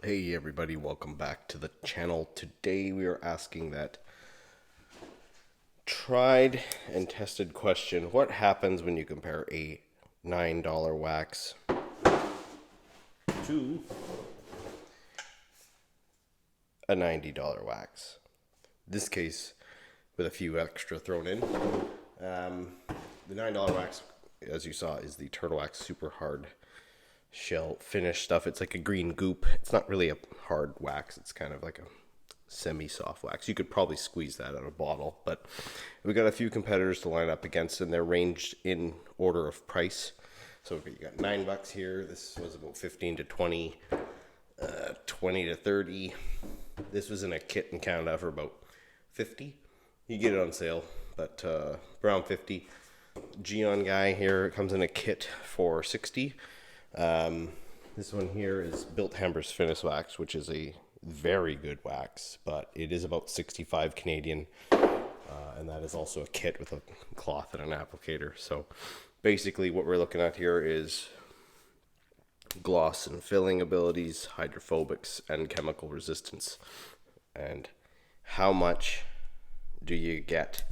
Hey everybody, welcome back to the channel. Today we are asking that tried and tested question. What happens when you compare a $9 wax to a $90 wax? This case with a few extra thrown in. The $9 wax, as you saw, is the Turtle Wax Super Hard Shell Finish stuff. It's like a green goop. It's not really a hard wax. It's kind of like a semi-soft wax. You could probably squeeze that out of a bottle, but we got a few competitors to line up against, and they're ranged in order of price. So you got $9 here. This was about 15 to 20, 20 to 30. This was in a kit in Canada for about 50. You get it on sale, but around 50. Geon guy here, it comes in a kit for 60. This one here is Built Hamber's Finis Wax, which is a very good wax, but it is about 65 Canadian, and that is also a kit with a cloth and an applicator. So basically what we're looking at here is gloss and filling abilities, hydrophobics, and chemical resistance. And how much do you get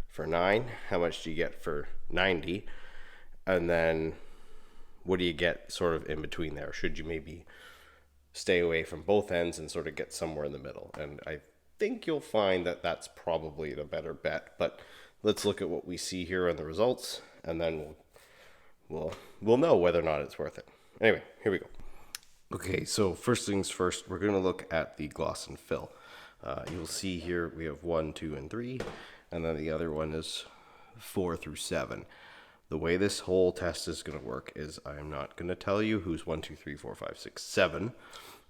for 9? How much do you get for 90? And then what do you get sort of in between there? Should you maybe stay away from both ends and sort of get somewhere in the middle? And I think you'll find that that's probably the better bet. But let's look at what we see here in the results, and then we'll know whether or not it's worth it. Anyway, here we go. Okay, so first things first, we're going to look at the gloss and fill. You'll see here we have 1, 2, and 3, and then the other one is 4 through 7. The way this whole test is going to work is I'm not going to tell you who's 1, 2, 3, 4, 5, 6, 7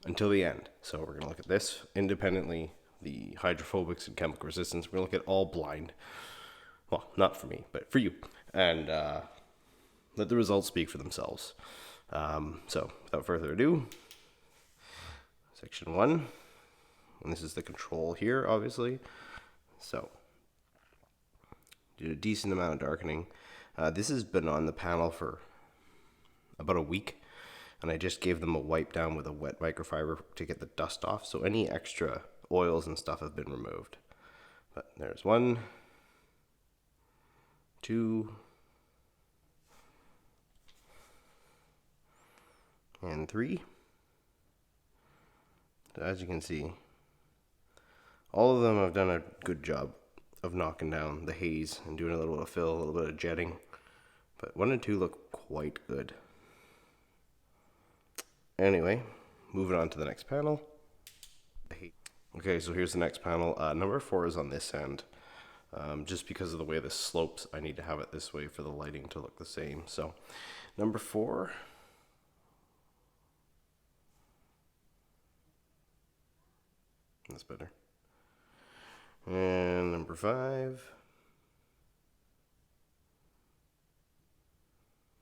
until the end. So we're going to look at this independently, the hydrophobics and chemical resistance. We're going to look at all blind. Well, not for me, but for you. And let the results speak for themselves. So without further ado, section 1. And this is the control here, obviously. So did a decent amount of darkening. This has been on the panel for about a week, and I just gave them a wipe down with a wet microfiber to get the dust off, so any extra oils and stuff have been removed. But there's 1, 2, and 3. So as you can see, all of them have done a good job of knocking down the haze and doing a little bit of fill, a little bit of jetting. But 1 and 2 look quite good. Anyway, moving on to the next panel. Okay, so here's the next panel. Number 4 is on this end. Just because of the way this slopes, I need to have it this way for the lighting to look the same. So, number 4. That's better. And number 5.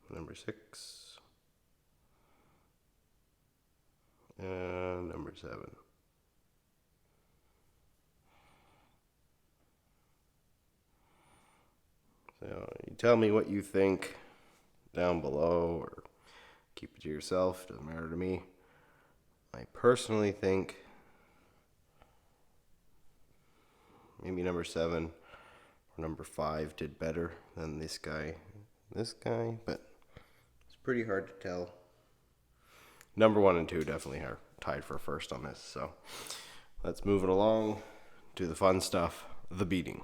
Number 6. And number 7. So you tell me what you think down below, or keep it to yourself, doesn't matter to me. I personally think maybe number 7 or number 5 did better than this guy, but it's pretty hard to tell. Number 1 and 2 definitely are tied for first on this, so let's move it along to the fun stuff, the beading.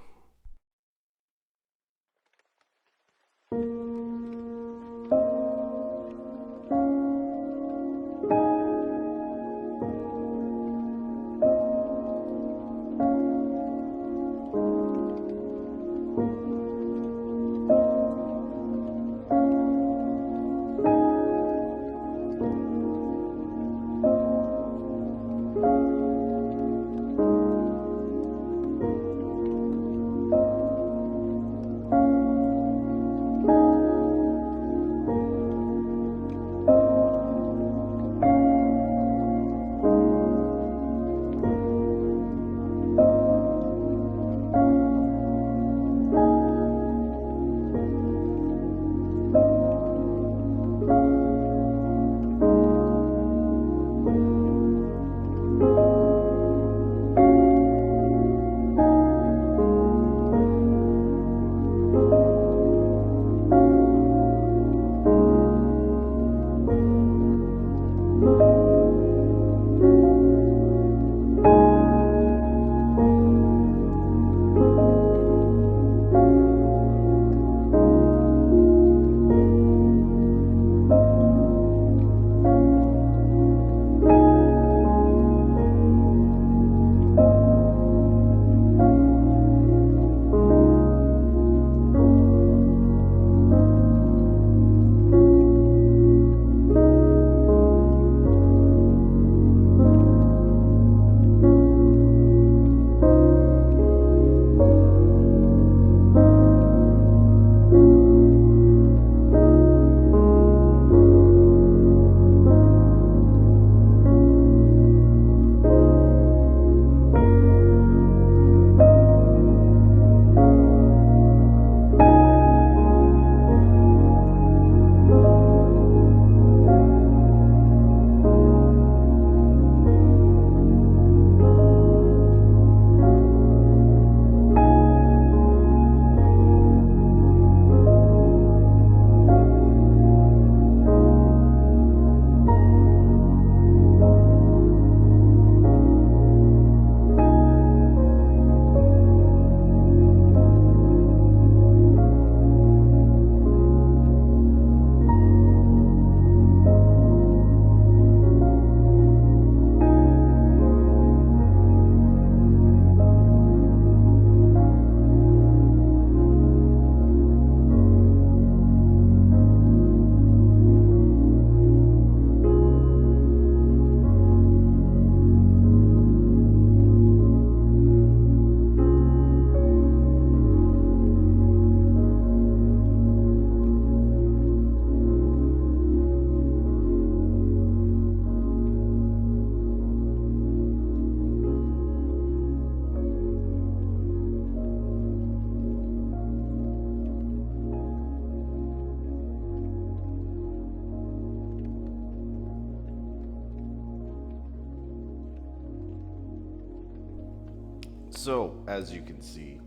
So, as you can see,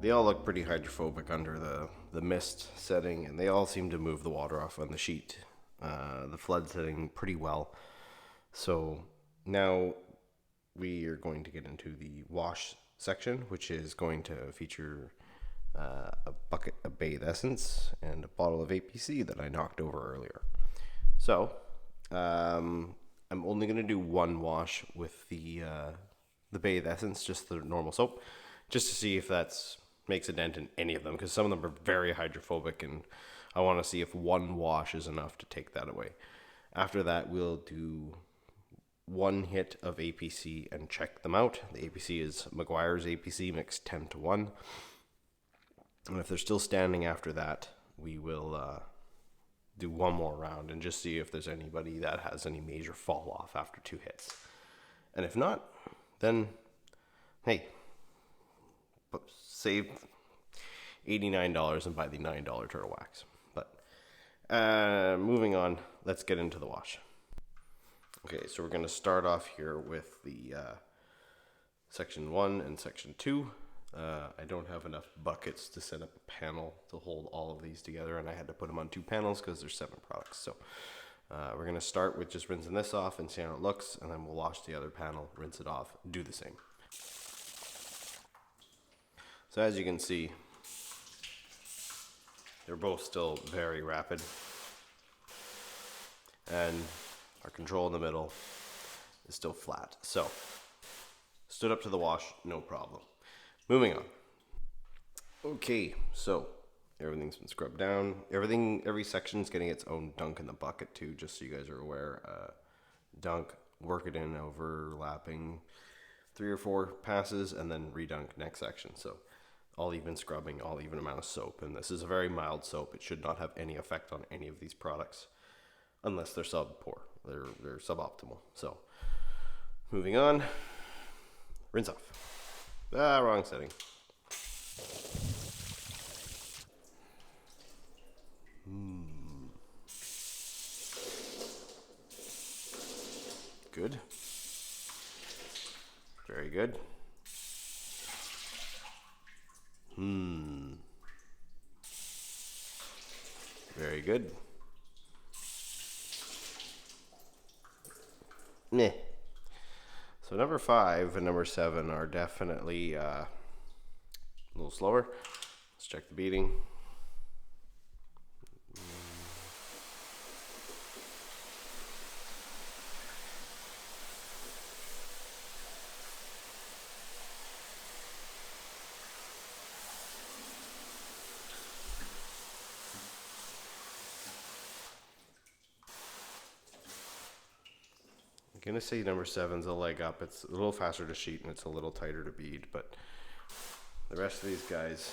they all look pretty hydrophobic under the mist setting, and they all seem to move the water off on the sheet, the flood setting pretty well. So now we are going to get into the wash section, which is going to feature a bucket of bathe essence and a bottle of APC that I knocked over earlier. So I'm only going to do one wash with the bathe essence, just the normal soap, just to see if that's makes a dent in any of them, because some of them are very hydrophobic, and I want to see if one wash is enough to take that away. After that, we'll do one hit of APC and check them out. The APC is Maguire's APC mixed 10-1. And if they're still standing after that, we will do one more round and just see if there's anybody that has any major fall off after 2 hits. And if not, then hey, save $89 and buy the $9 turtle wax. But moving on, let's get into the wash. Okay, so we're going to start off here with the section 1 and section 2. I don't have enough buckets to set up a panel to hold all of these together, and I had to put them on 2 panels because there's 7 products. So we're going to start with just rinsing this off and see how it looks, and then we'll wash the other panel, rinse it off, do the same. So as you can see, they're both still very rapid, and our control in the middle is still flat. So stood up to the wash, no problem. Moving on. Okay, so everything's been scrubbed down. Every section's getting its own dunk in the bucket too, just so you guys are aware. Dunk, work it in, overlapping 3 or 4 passes, and then redunk next section. So all even scrubbing, all even amount of soap. And this is a very mild soap. It should not have any effect on any of these products unless they're sub-poor. They're suboptimal. So moving on, rinse off. Wrong setting. Good. Very good. Very good. Meh. So number 5 and number 7 are definitely a little slower. Let's check the beading. I'm gonna say number 7's a leg up. It's a little faster to sheet and it's a little tighter to bead, but the rest of these guys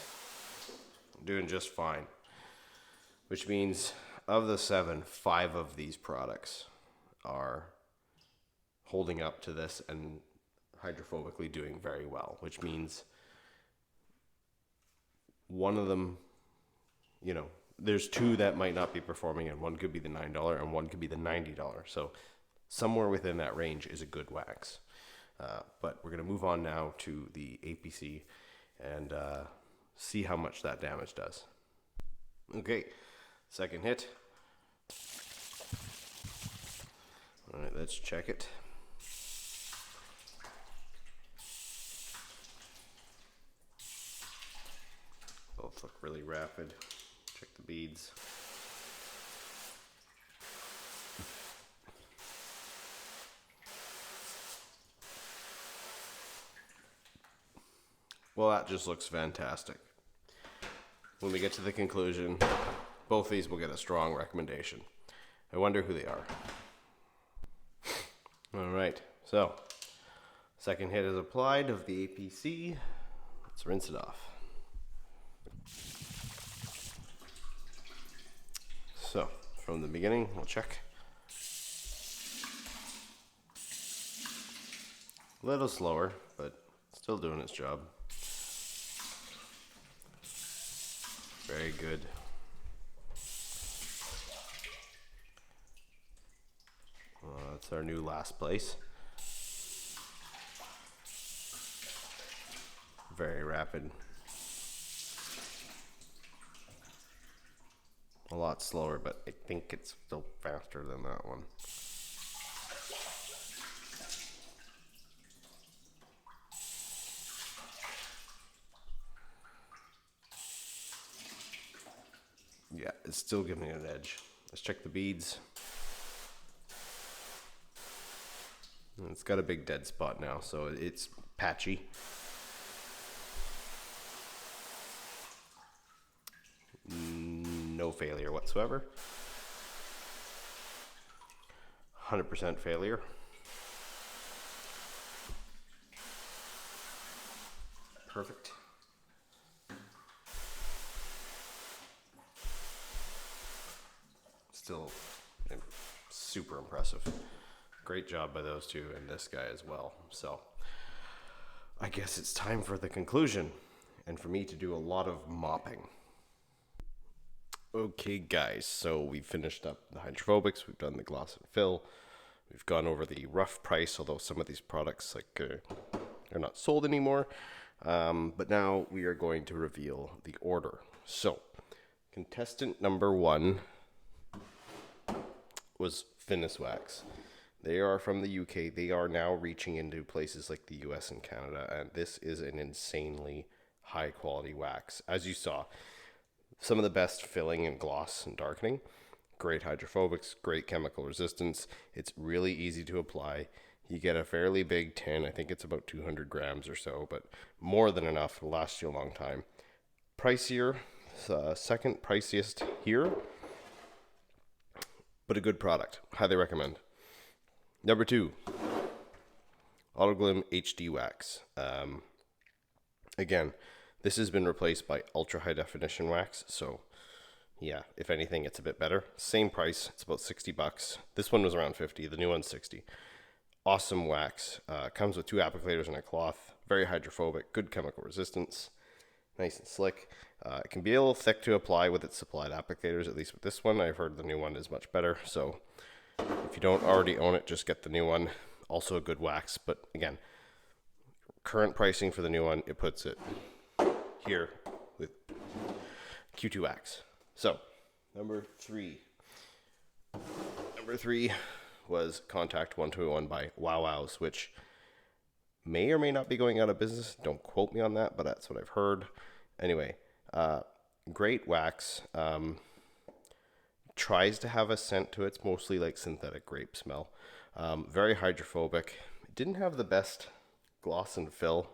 are doing just fine. Which means of the 7, 5 of these products are holding up to this and hydrophobically doing very well, which means one of them, you know, there's 2 that might not be performing, and one could be the $9 and one could be the $90. So somewhere within that range is a good wax. But we're going to move on now to the APC and see how much that damage does. Okay, second hit. All right, let's check it. Both look really rapid. Check the beads. Well, that just looks fantastic. When we get to the conclusion, both these will get a strong recommendation. I wonder who they are. All right, so second hit is applied of the APC. Let's rinse it off. So from the beginning, we'll check. A little slower, but still doing its job. Very good. That's our new last place. Very rapid. A lot slower, but I think it's still faster than that one. Yeah, it's still giving it an edge. Let's check the beads. It's got a big dead spot now, so it's patchy. No failure whatsoever. 100% failure. Perfect. Still super impressive. Great job by those two and this guy as well. So I guess it's time for the conclusion and for me to do a lot of mopping. Okay guys, so we've finished up the hydrophobics, we've done the gloss and fill, we've gone over the rough price, although some of these products are not sold anymore. But now we are going to reveal the order. So contestant number 1 was Finis Wax. They are from the UK. They are now reaching into places like the US and Canada, and this is an insanely high quality wax. As you saw, some of the best filling and gloss and darkening, great hydrophobics, great chemical resistance. It's really easy to apply. You get a fairly big tin. I think it's about 200 grams or so, but more than enough to last you a long time. Pricier, second priciest here, but a good product. Highly recommend. Number 2, Autoglym HD Wax. Again, this has been replaced by ultra high definition wax, so yeah, if anything, it's a bit better. Same price, it's about $60. This one was around 50, the new one's 60. Awesome wax. Comes with 2 applicators and a cloth. Very hydrophobic, good chemical resistance, nice and slick. It can be a little thick to apply with its supplied applicators, at least with this one. I've heard the new one is much better, so if you don't already own it, just get the new one. Also a good wax, but again, current pricing for the new one, it puts it here with Q2 Wax. So, number 3 was Contact 1201 by Wow Wows, which may or may not be going out of business. Don't quote me on that, but that's what I've heard. Anyway, great wax. Tries to have a scent to it. It's mostly like synthetic grape smell. Very hydrophobic. It didn't have the best gloss and fill.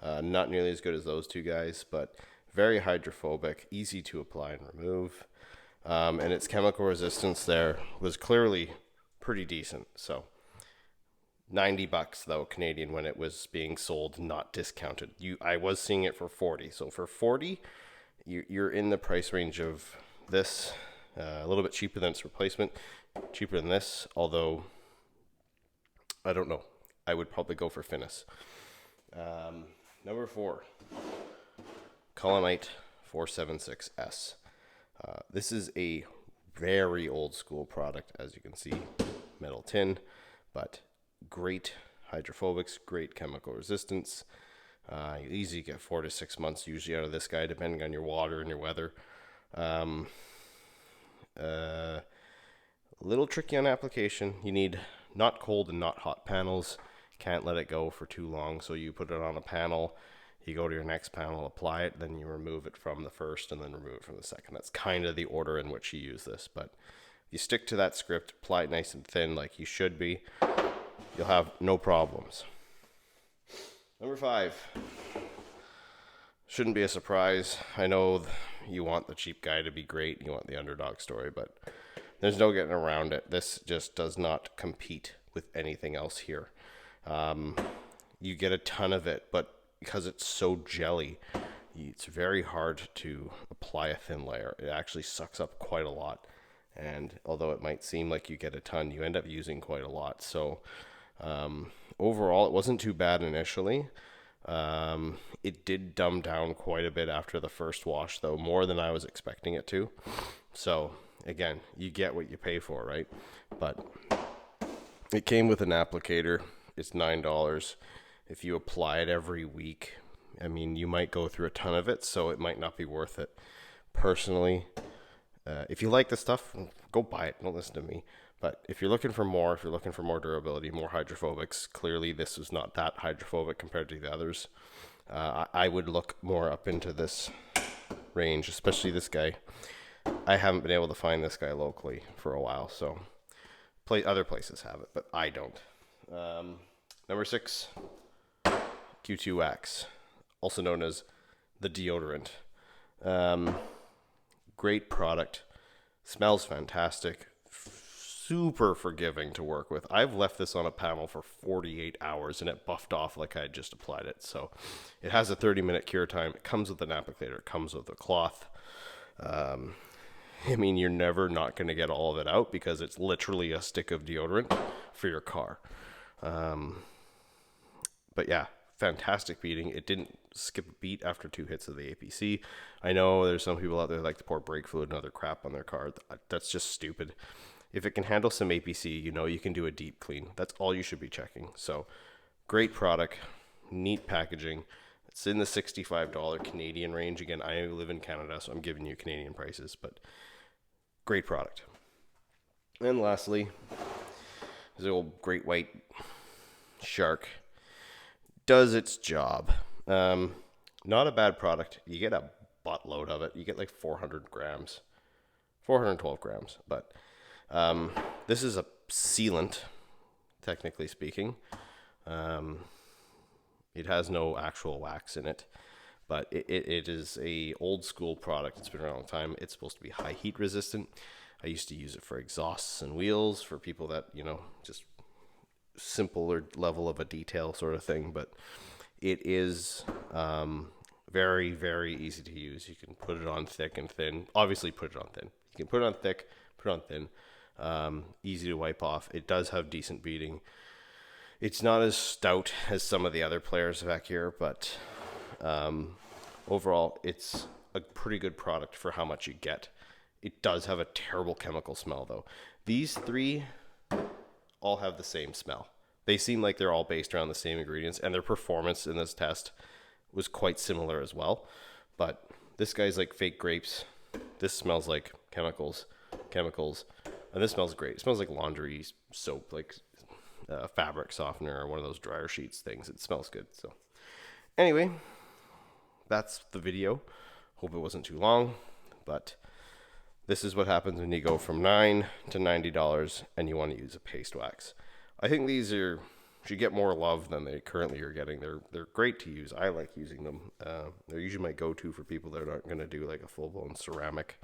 Not nearly as good as those two guys, but very hydrophobic, easy to apply and remove. And its chemical resistance there was clearly pretty decent. So $90 though, Canadian, when it was being sold, not discounted. I was seeing it for 40. So for 40, you're in the price range of this. A little bit cheaper than its replacement, cheaper than this, although I don't know. I would probably go for Finis. Number 4, Colonite 476S. This is a very old school product, as you can see, metal tin, but great hydrophobics, great chemical resistance. You easily get 4 to 6 months usually out of this guy, depending on your water and your weather. A little tricky on application. You need not cold and not hot panels. Can't let it go for too long, so you put it on a panel, you go to your next panel, apply it, then you remove it from the first and then remove it from the second. That's kind of the order in which you use this, but if you stick to that script, apply it nice and thin like you should be, you'll have no problems. Number 5. Shouldn't be a surprise. I know you want the cheap guy to be great, you want the underdog story, but there's no getting around it. This just does not compete with anything else here. You get a ton of it, but because it's so jelly, it's very hard to apply a thin layer. It actually sucks up quite a lot, and although it might seem like you get a ton, you end up using quite a lot. So overall, it wasn't too bad initially. It did dumb down quite a bit after the first wash, though, more than I was expecting it to. So again, you get what you pay for, right? But it came with an applicator. It's $9. If you apply it every week, I mean, you might go through a ton of it, so it might not be worth it. Personally, if you like this stuff, go buy it. Don't listen to me. But if you're looking for more, if you're looking for more durability, more hydrophobics, clearly this is not that hydrophobic compared to the others. I would look more up into this range, especially this guy. I haven't been able to find this guy locally for a while, so other places have it, but I don't. Number 6, Q2 Wax, also known as the deodorant. Great product, smells fantastic, super forgiving to work with. I've left this on a panel for 48 hours and it buffed off like I had just applied it. So it has a 30-minute cure time. It comes with an applicator. It comes with a cloth. I mean, you're never not going to get all of it out because it's literally a stick of deodorant for your car. But yeah, fantastic beating. It didn't skip a beat after 2 hits of the APC. I know there's some people out there that like to pour brake fluid and other crap on their car. That's just stupid. If it can handle some APC, you know you can do a deep clean. That's all you should be checking. So, great product, neat packaging. It's in the $65 Canadian range. Again, I live in Canada, so I'm giving you Canadian prices, but great product. And lastly, the old great white shark does its job. Not a bad product. You get a buttload of it. You get like 412 grams, but this is a sealant, technically speaking. It has no actual wax in it, but it is a old school product. It's been around a long time. It's supposed to be high heat resistant. I used to use it for exhausts and wheels for people that, you know, just simpler level of a detail sort of thing, but it is very, very easy to use. You can put it on thick and thin. Obviously, put it on thin. You can put it on thick, put it on thin. Easy to wipe off. It does have decent beating. It's not as stout as some of the other players back here, but overall, it's a pretty good product for how much you get. It does have a terrible chemical smell, though. These 3 all have the same smell. They seem like they're all based around the same ingredients, and their performance in this test was quite similar as well. But this guy's like fake grapes. This smells like chemicals, and this smells great. It smells like laundry soap, like fabric softener or one of those dryer sheets things. It smells good. So anyway, that's the video. Hope it wasn't too long, but this is what happens when you go from $9 to $90 and you want to use a paste wax. I think these should get more love than they currently are getting. They're great to use. I like using them. They're usually my go-to for people that aren't going to do like a full-blown ceramic,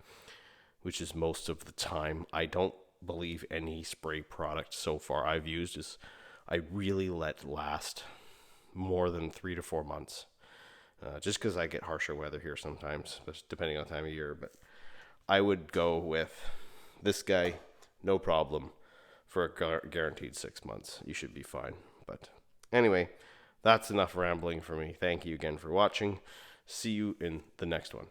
which is most of the time. I don't believe any spray product so far I've used I really let last more than 3 to 4 months. Just because I get harsher weather here sometimes, depending on the time of year. But I would go with this guy, no problem, for a guaranteed 6 months. You should be fine. But anyway, that's enough rambling for me. Thank you again for watching. See you in the next one.